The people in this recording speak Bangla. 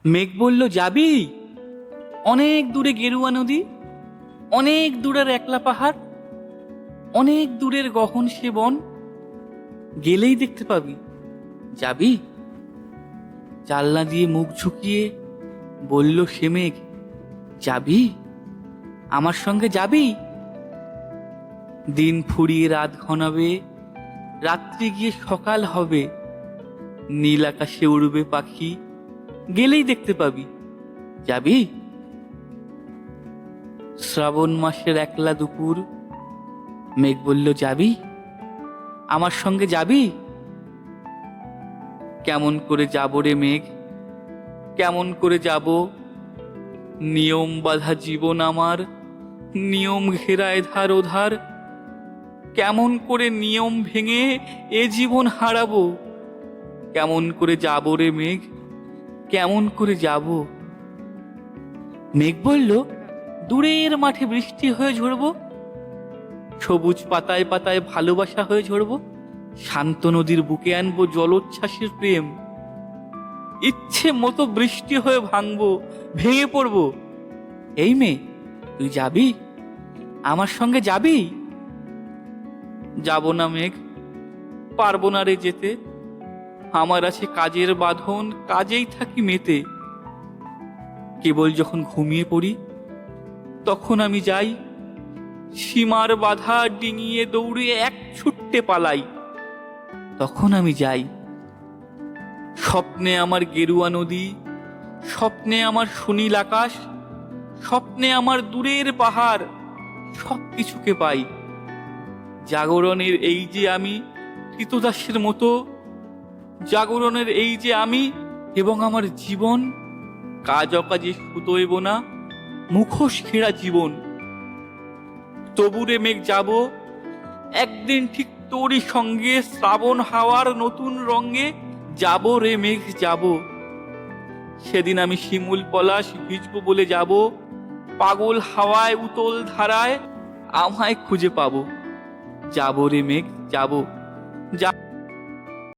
মেঘ বলল, যাবি? অনেক দূরে গেরুয়া নদী, অনেক দূরের একলা পাহাড়, অনেক দূরের গহন সে বন, গেলেই দেখতে পাবি। যাবি? জানলা দিয়ে মুখ ঝুঁকিয়ে বলল সে মেঘ, যাবি? আমার সঙ্গে যাবি? দিন ফুরিয়ে রাত ঘনাবে, রাত্রি গিয়ে সকাল হবে, নীল আকাশে উড়বে পাখি, গেলেই দেখতে পাবি। যাবি? শ্রাবণ মাসের একলা দুপুর, মেঘ বলল, যাবি? আমার সঙ্গে যাবি? কেমন করে যাব রে মেঘ, কেমন করে যাব? নিয়ম বাঁধা জীবন আমার, নিয়ম ঘেরা এধার ওধার, কেমন করে নিয়ম ভেঙে এ জীবন হারাবো? কেমন করে যাব রে মেঘ, কেমন করে যাব? মেঘ বলল, দূরের মাঠে বৃষ্টি হয়ে ঝরবো, সবুজ পাতায় পাতায় ভালোবাসা হয়ে ঝরবো, শান্ত নদীর বুকে আনবো জলোচ্ছ্বাসের প্রেম, ইচ্ছে মতো বৃষ্টি হয়ে ভাঙবো, ভেঙে পড়বো। এই মেয়ে, তুই যাবি? আমার সঙ্গে যাবি? যাব না মেঘ, পারবো না রে যেতে, আমার আছে কাজের বাঁধন, কাজেই থাকি মেতে। কেবল যখন ঘুমিয়ে পড়ি তখন আমি যাই, সীমার বাধা ডিঙিয়ে দৌড়ে এক ছুট্টে পালাই, তখন আমি যাই। স্বপ্নে আমার গেরুয়া নদী, স্বপ্নে আমার সুনীল আকাশ, স্বপ্নে আমার দূরের পাহাড়, সব কিছুকে পাই। জাগরণের এই যে আমি কৃতদাসের মতো, জাগরণের এই যে আমি এবং আমার জীবন, কাজ অকাজে সুতোয় বোনা মুখোশ ঘেরা জীবন। তবুরে মেঘ যাব, একদিন ঠিক তোরই সঙ্গে শ্রাবণ হাওয়ার নতুন রঙে যাব রে মেঘ, যাব। সেদিন আমি শিমুল পলাশ ভিজবো বলে যাব, পাগল হাওয়ায় উতল ধারায় আমায় খুঁজে পাবো। যাব রে মেঘ, যাব।